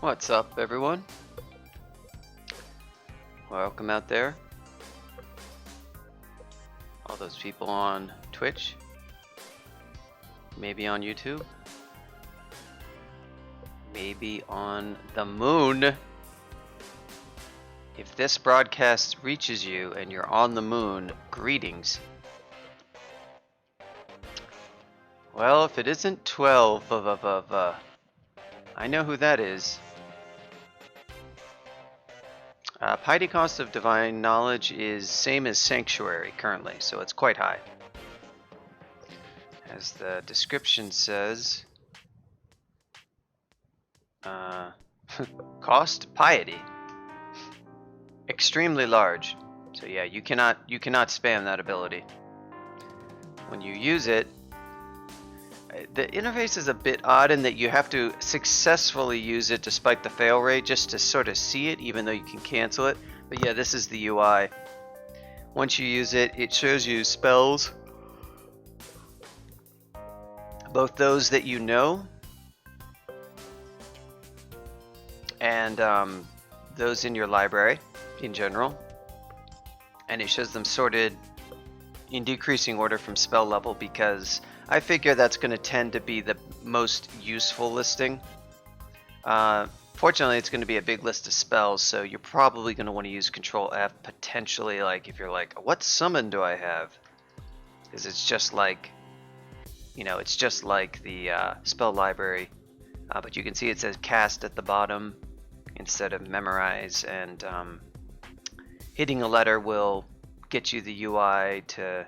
What's up, everyone? Welcome out there. All those people on Twitch, maybe on YouTube, maybe on the moon. If this broadcast reaches you and you're on the moon, greetings. Well, if it isn't 12 I know who that is. Piety cost of divine knowledge is same as sanctuary currently, so it's quite high. As the description says, cost piety extremely large. So yeah, you cannot spam that ability. When you use it, the interface is a bit odd in that you have to successfully use it despite the fail rate just to sort of see it, even though you can cancel it. But yeah, this is the UI. Once you use it, it shows you spells, both those that you know and those in your library in general. And it shows them sorted in decreasing order from spell level because I figure that's going to tend to be the most useful listing. Fortunately, it's going to be a big list of spells, so you're probably going to want to use Control F potentially, like if you're like, what summon do I have? Because it's just like, you know, it's just like the spell library. But you can see it says cast at the bottom instead of memorize, and hitting a letter will get you the UI to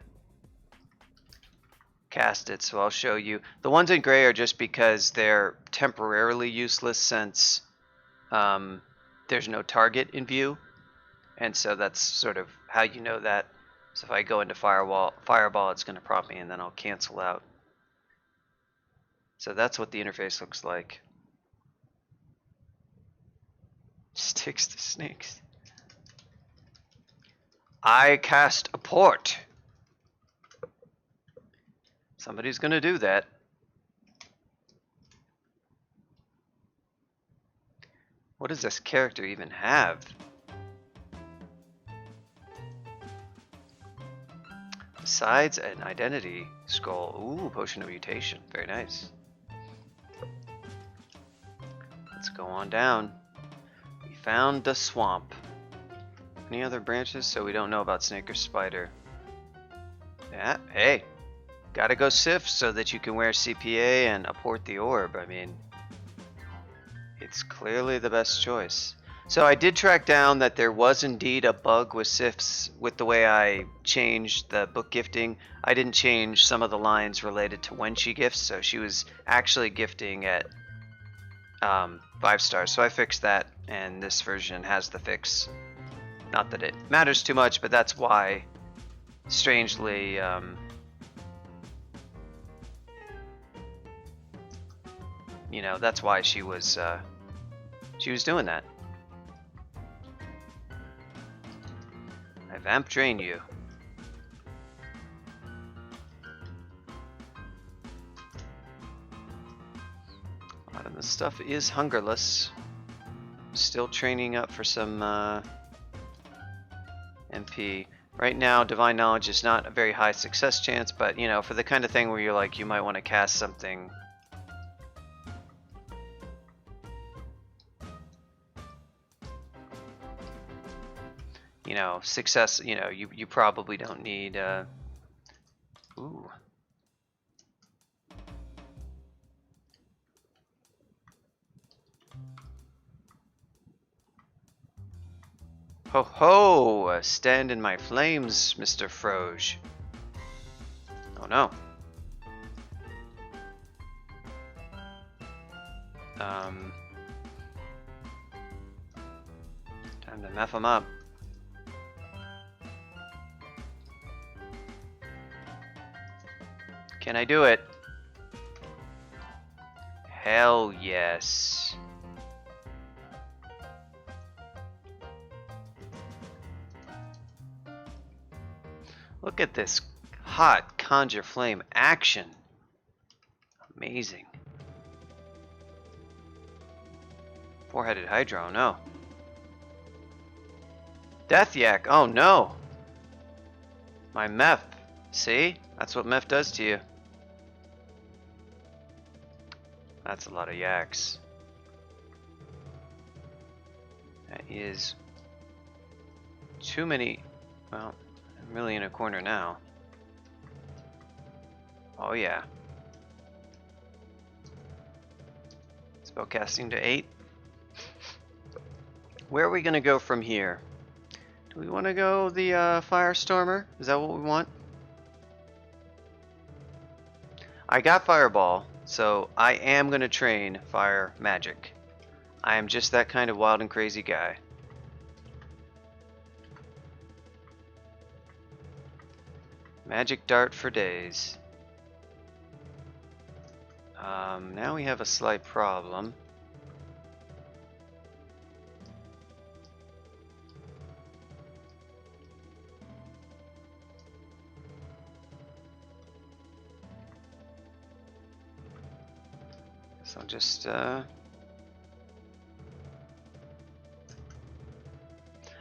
cast it. So I'll show you. The ones in gray are just because they're temporarily useless since there's no target in view, and so that's sort of how you know that. So if I go into fireball, it's going to prompt me, and then I'll cancel out. So that's what the interface looks like. Sticks to snakes. I cast a port. Somebody's going to do that. What does this character even have? Besides an identity scroll. Ooh, potion of mutation. Very nice. Let's go on down. We found the swamp. Any other branches? So we don't know about snake or spider. Yeah, hey. Gotta go Sif so that you can wear CPA and apport the orb. I mean, it's clearly the best choice. So I did track down that there was indeed a bug with Sif's with the way I changed the book gifting. I didn't change some of the lines related to when she gifts, so she was actually gifting at 5 stars. So I fixed that, and this version has the fix. Not that it matters too much, but that's why, strangely, you know, that's why she was doing that. I vamp drain you. A lot of this stuff is hungerless. Still training up for some MP. Right now, divine knowledge is not a very high success chance, but you know, for the kind of thing where you're like, you might want to cast something. You know, success, you know, you probably don't need, ooh. Ho ho! Stand in my flames, Mr. Froge. Oh no. Time to mess him up. Can I do it? Hell yes. Look at this hot conjure flame action. Amazing. Four-headed Hydra, oh no. Death Yak, oh no! My meth. See? That's what meth does to you. That's a lot of yaks. That is too many. Well, I'm really in a corner now. Oh yeah. Spellcasting to 8. Where are we gonna go from here? Do we want to go the Firestormer? Is that what we want? I got Fireball, so I am gonna train Fire Magic. I am just that kind of wild and crazy guy. Magic Dart for days. Now we have a slight problem. So just I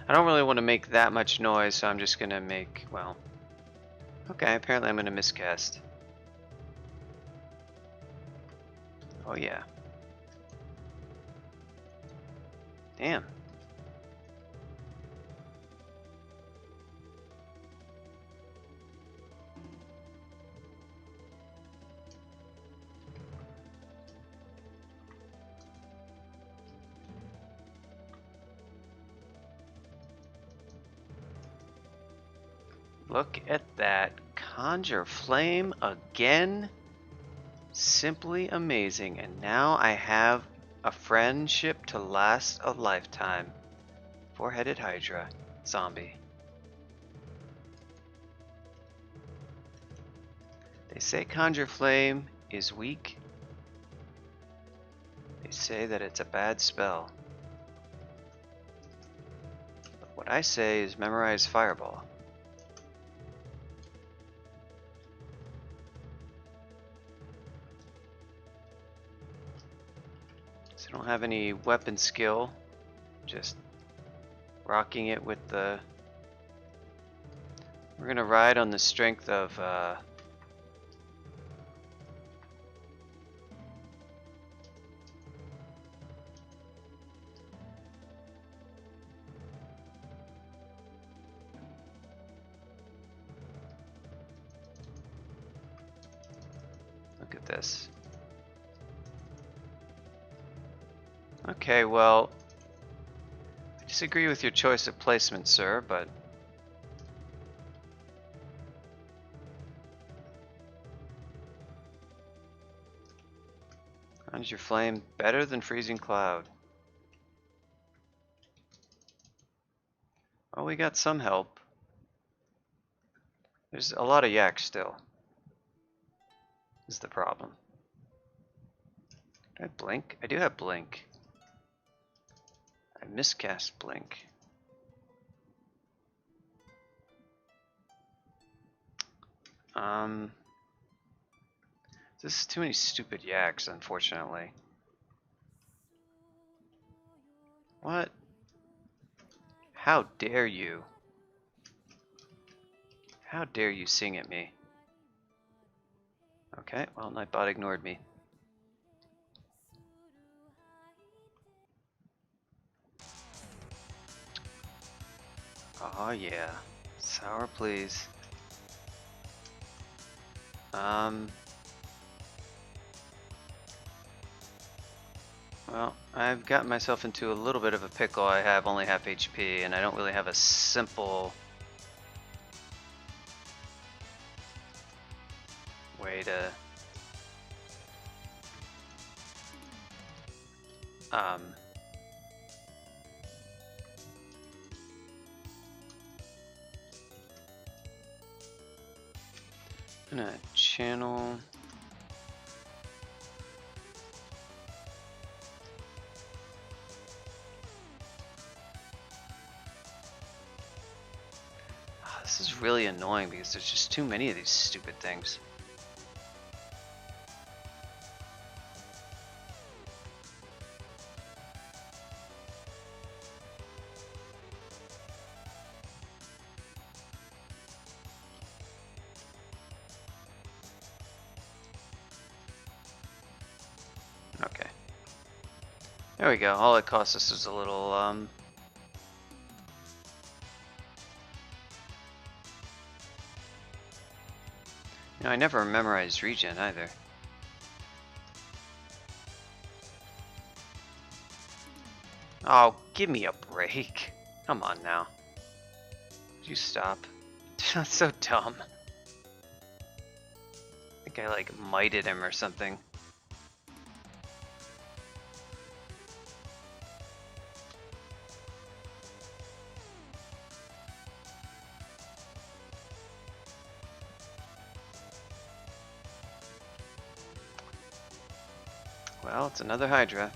don't really want to make that much noise, so I'm just gonna make, well, okay, apparently I'm gonna miscast. Oh yeah. Damn. Look at that. Conjure Flame again. Simply amazing. And now I have a friendship to last a lifetime. Four-headed Hydra. Zombie. They say Conjure Flame is weak. They say that it's a bad spell. But what I say is memorize Fireball. So I don't have any weapon skill. Just rocking it with the... We're gonna ride on the strength of look at this. Okay, well, I disagree with your choice of placement, sir, but Conjure Flame better than Freezing Cloud. Oh, we got some help. There's a lot of yak still. Is the problem. Do I have Blink? I do have Blink. I miscast Blink. This is too many stupid yaks, unfortunately. What? How dare you? How dare you sing at me? Okay, well, Nightbot ignored me. Oh yeah. Sour, please. Well, I've gotten myself into a little bit of a pickle. I have only half HP, and I don't really have a simple way to I'm gonna channel. This is really annoying because there's just too many of these stupid things. Okay. There we go. All it costs us is a little, You know, I never memorized regen either. Oh, give me a break. Come on now. Would you stop? That's so dumb. I think I like mited him or something. Well, it's another Hydra.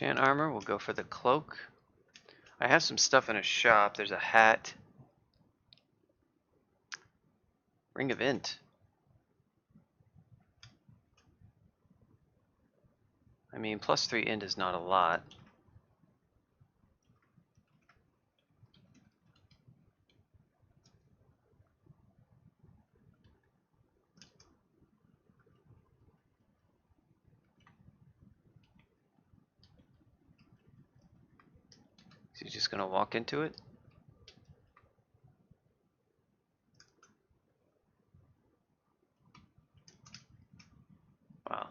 Enchant armor, we'll go for the cloak. I have some stuff in a shop. There's a hat. Ring of Int. I mean, +3 Int is not a lot. Is he just gonna walk into it? Wow.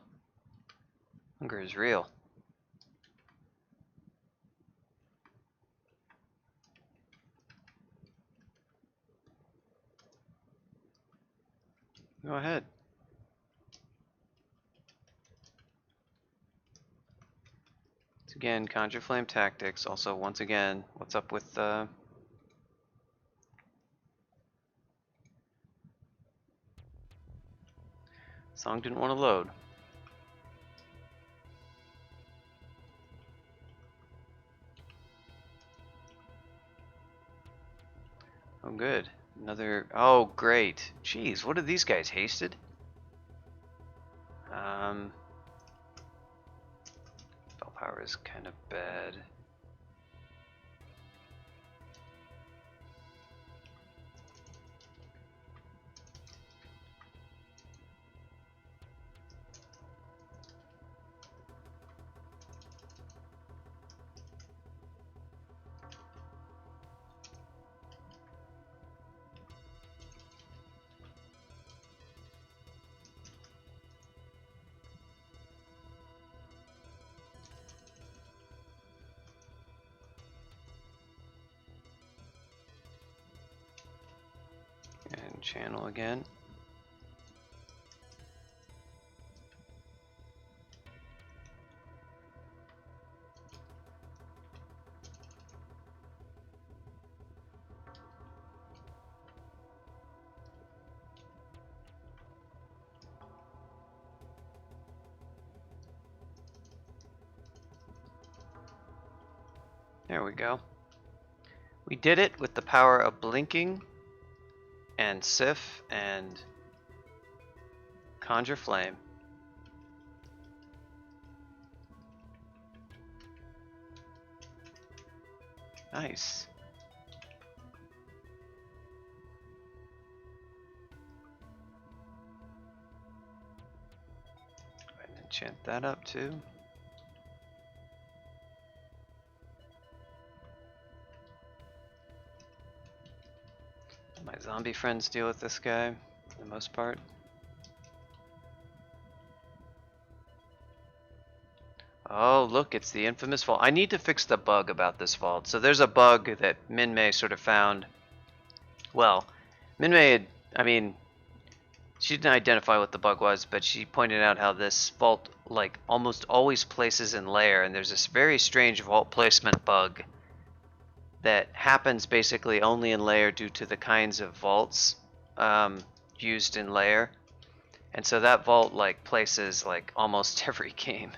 Hunger is real. Go ahead. Once again, Conjure Flame Tactics. Also, once again, what's up with Song didn't want to load. Oh, good. Another. Oh, great. Jeez, what are these guys? Hasted? Spell power is kind of bad. And channel again. There we go. We did it with the power of blinking and Sif and Conjure Flame. Nice. Go ahead and enchant that up too. My zombie friends deal with this guy for the most part. Oh, look, it's the infamous vault. I need to fix the bug about this vault. So there's a bug that Minmay sort of found. Well, Minmay had, I mean, she didn't identify what the bug was, but she pointed out how this vault, like, almost always places in layer, and there's this very strange vault placement bug that happens basically only in layer due to the kinds of vaults used in layer. And so that vault like places like almost every game.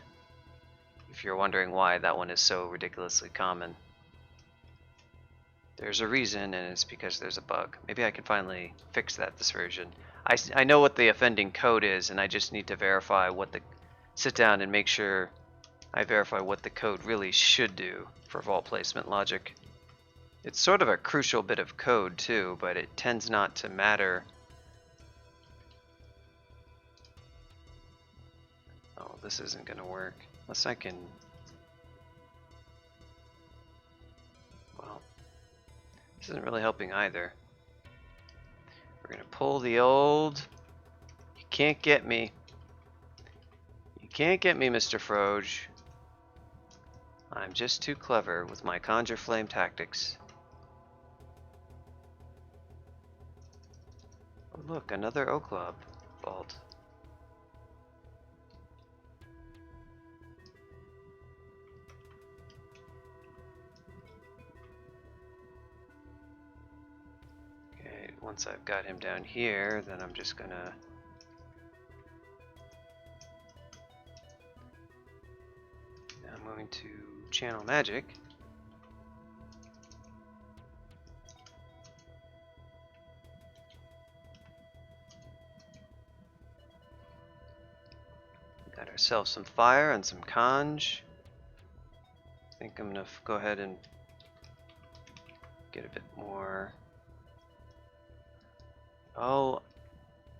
If you're wondering why that one is so ridiculously common. There's a reason, and it's because there's a bug. Maybe I can finally fix that this version. I know what the offending code is, and I just need to verify what the... sit down and make sure I verify what the code really should do for vault placement logic. It's sort of a crucial bit of code too, but it tends not to matter. Oh, this isn't going to work. Unless I can... Well, this isn't really helping either. We're going to pull the old... You can't get me. You can't get me, Mr. Froge. I'm just too clever with my conjure flame tactics. Oh, look, another O Club vault. Okay, once I've got him down here, then I'm just gonna... I'm going to channel magic. Got ourselves some fire and some conj. I think I'm gonna go ahead and get a bit more. Oh,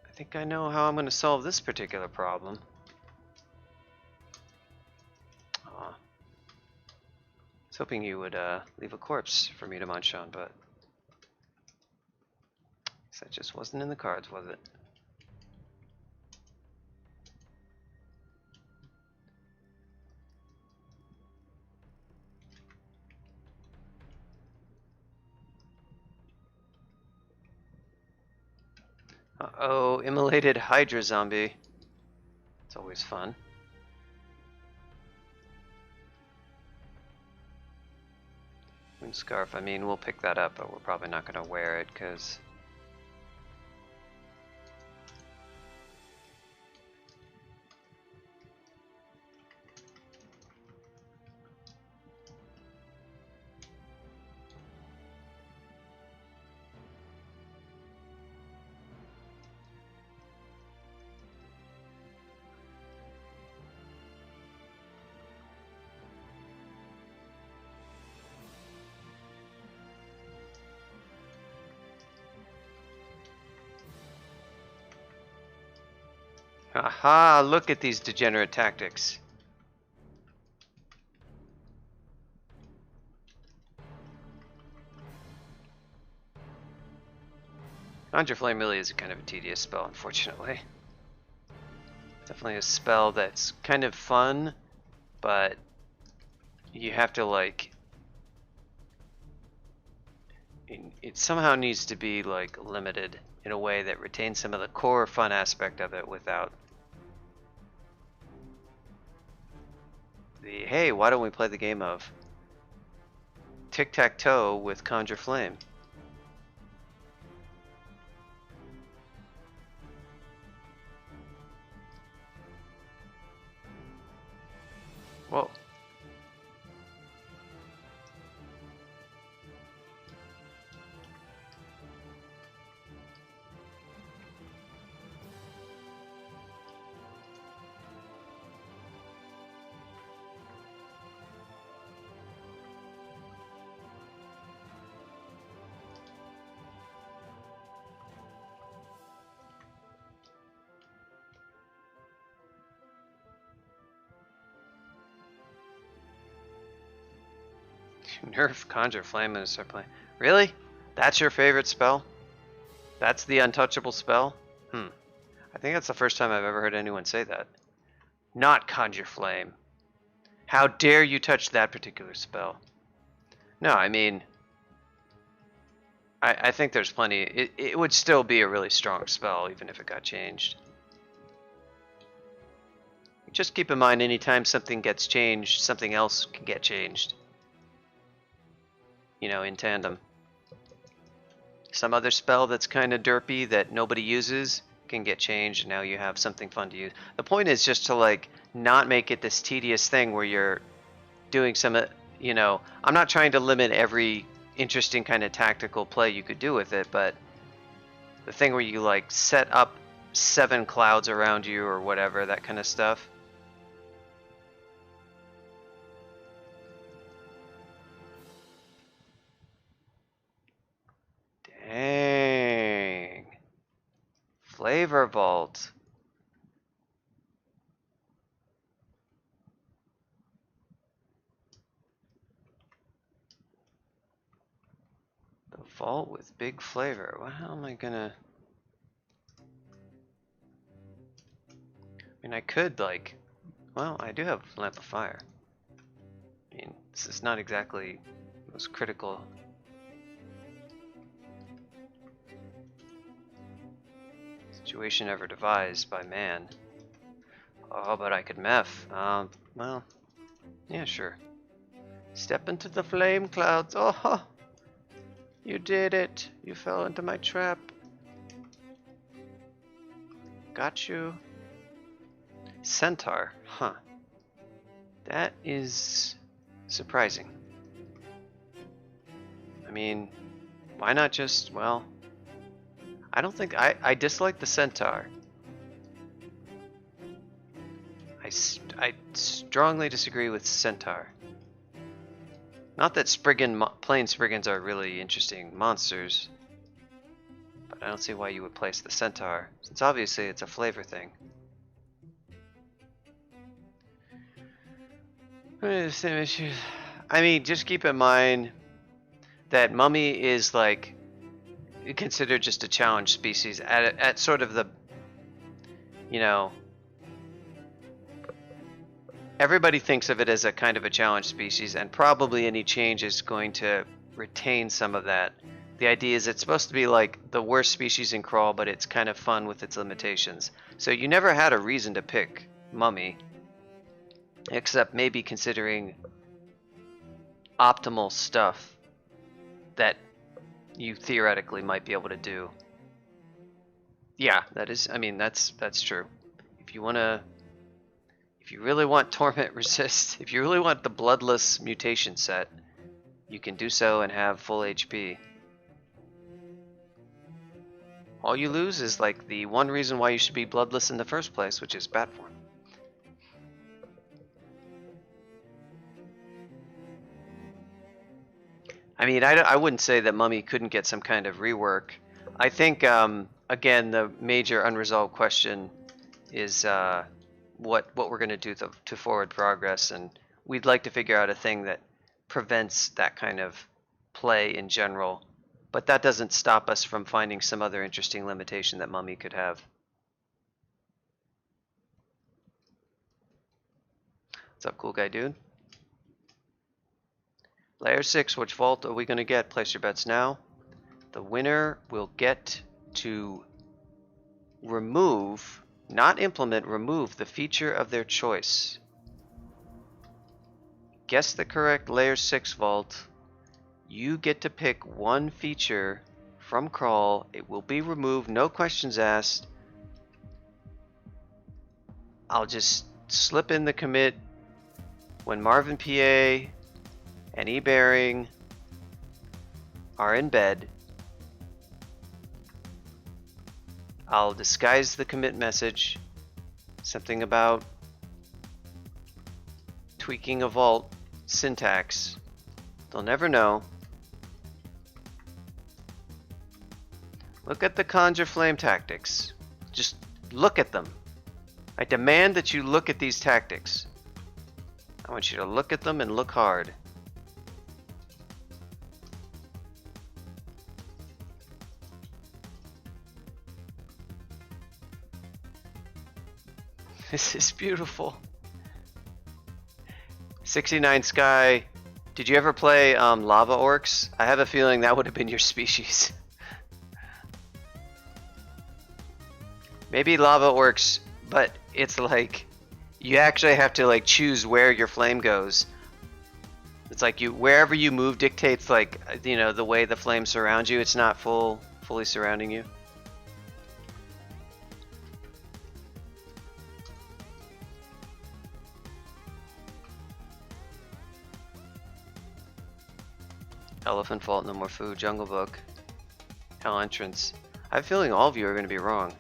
I think I know how I'm gonna solve this particular problem. I was hoping you would leave a corpse for me to munch on, but that just wasn't in the cards, was it? Uh-oh, immolated Hydra zombie. It's always fun. Moon Scarf, I mean, we'll pick that up, but we're probably not going to wear it, because... Aha! Look at these degenerate tactics. Conjure Flame really is kind of a tedious spell, unfortunately. Definitely a spell that's kind of fun, but you have to like... It somehow needs to be like limited in a way that retains some of the core fun aspect of it without the, hey, why don't we play the game of tic-tac-toe with Conjure Flame? Whoa. Nerf Conjure Flame and start playing. Really? That's your favorite spell? That's the untouchable spell? I think that's the first time I've ever heard anyone say that. Not Conjure Flame. How dare you touch that particular spell? No, I mean... I think there's plenty... It would still be a really strong spell, even if it got changed. Just keep in mind, anytime something gets changed, something else can get changed. You know, in tandem. some other spell that's kind of derpy that nobody uses can get changed, and now you have something fun to use. The point is just to like not make it this tedious thing where you're doing some, you know, I'm not trying to limit every interesting kind of tactical play you could do with it, but the thing where you like set up 7 clouds around you or whatever, that kind of stuff. Dang. Flavor Vault. The vault with big flavor. Well, how am I gonna... I mean, I could like... Well, I do have Lamp of Fire. I mean, this is not exactly the most critical... situation ever devised by man. Oh, but I could meth. Well, yeah, sure. Step into the flame clouds. Oh, you did it. You fell into my trap. Got you. Centaur, huh? That is surprising. I mean, why not just, well, I don't think I dislike the Centaur. I strongly disagree with Centaur. Not that plain Spriggans are really interesting monsters, but I don't see why you would place the Centaur, since obviously it's a flavor thing. Same issues. I mean, just keep in mind that Mummy is like considered just a challenge species at sort of the, you know, everybody thinks of it as a kind of a challenge species, and probably any change is going to retain some of that. The idea is it's supposed to be like the worst species in Crawl, but it's kind of fun with its limitations. So you never had a reason to pick Mummy, except maybe considering optimal stuff that you theoretically might be able to do. Yeah, that is, I mean, that's true. If you really want Torment Resist, if you really want the Bloodless mutation set, you can do so and have full HP. All you lose is like the one reason why you should be Bloodless in the first place, which is Bat Form. I mean, I wouldn't say that Mummy couldn't get some kind of rework. I think, again, the major unresolved question is what we're going to do to forward progress, and we'd like to figure out a thing that prevents that kind of play in general. But that doesn't stop us from finding some other interesting limitation that Mummy could have. What's up, cool guy dude? Layer 6, which vault are we going to get? Place your bets now. The winner will get to remove, not implement, remove the feature of their choice. Guess the correct Layer 6 vault. You get to pick one feature from Crawl. It will be removed, no questions asked. I'll just slip in the commit when Marvin PA and E-Bearing are in bed. I'll disguise the commit message, something about tweaking a vault syntax. They'll never know. Look at the Conjure Flame tactics. Just look at them. I demand that you look at these tactics. I want you to look at them and look hard. This is beautiful. 69 Sky, did you ever play Lava Orcs? I have a feeling that would have been your species. Maybe Lava Orcs, but it's like you actually have to like choose where your flame goes. It's like wherever you move dictates, like, you know, the way the flames surround you. It's not fully surrounding you. Elephant Fault, no more food. Jungle Book. Hell Entrance. I have a feeling all of you are going to be wrong.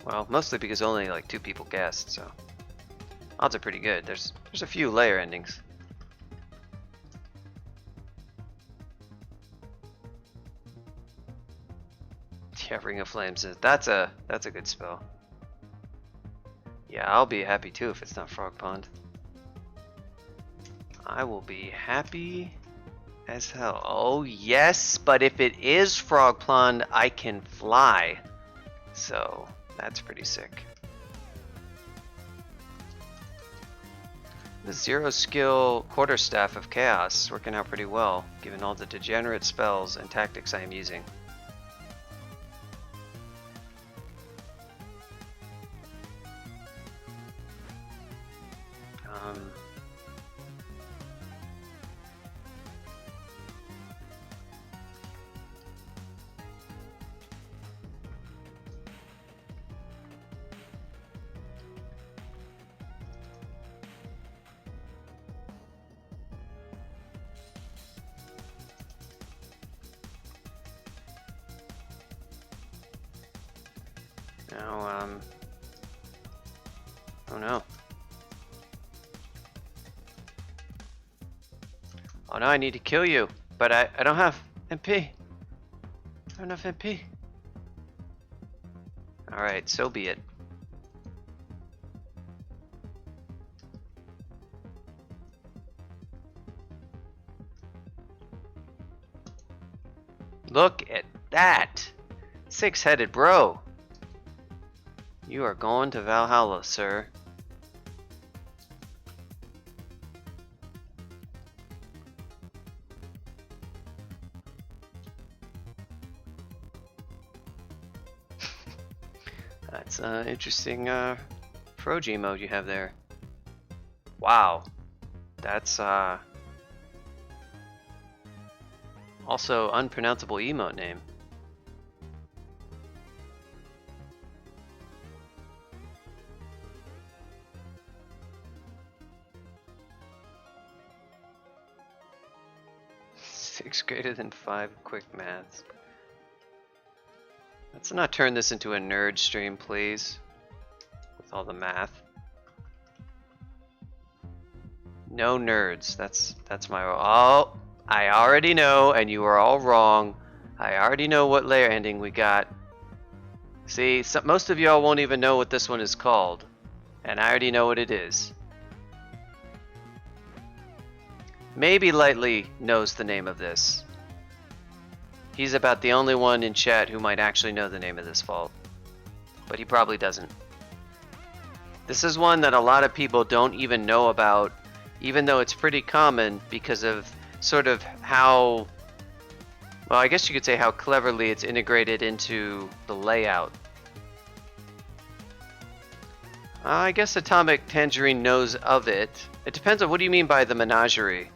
Well, mostly because only like 2 people guessed, so odds are pretty good. There's a few layer endings. Yeah, Ring of Flames. That's a good spell. Yeah, I'll be happy too if it's not Frog Pond. I will be happy as hell. Oh yes, but if it is Frog Pond, I can fly. So that's pretty sick. The 0 skill Quarterstaff of Chaos is working out pretty well, given all the degenerate spells and tactics I am using. Now, oh no. Oh no, I need to kill you, but I don't have MP. I don't have MP. Alright, so be it. Look at that! 6-headed bro! You are going to Valhalla, sir. That's an interesting Froji mode you have there. Wow. That's also unpronounceable emote name. Six greater than 5 quick maths. Let's not turn this into a nerd stream, please. With all the math. No nerds. That's my role. Oh, I already know, and you are all wrong. I already know what layer ending we got. See, most of y'all won't even know what this one is called, and I already know what it is. Maybe Lightly knows the name of this. He's about the only one in chat who might actually know the name of this vault, but he probably doesn't. This is one that a lot of people don't even know about, even though it's pretty common because of sort of how, well, I guess you could say how cleverly it's integrated into the layout. I guess Atomic Tangerine knows of it. It depends on what do you mean by the menagerie.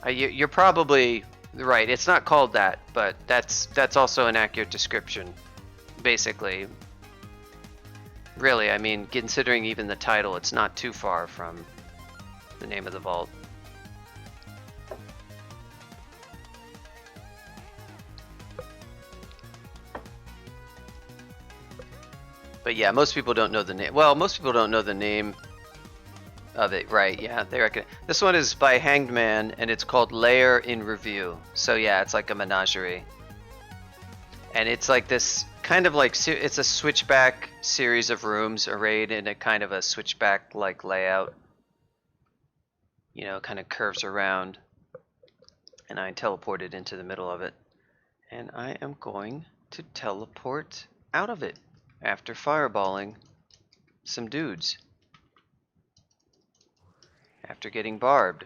You're probably right. It's not called that, but that's also an accurate description, basically. Really, I mean, considering even the title, it's not too far from the name of the vault. But yeah, most people don't know the name. Well, most people don't know the name of it, right? Yeah, they reckon. This one is by Hanged Man, and it's called Lair in Review. So yeah, it's like a menagerie, and it's like this kind of like it's a switchback series of rooms arrayed in a kind of a switchback like layout. You know, kind of curves around, and I teleported into the middle of it, and I am going to teleport out of it after fireballing some dudes. After getting barbed.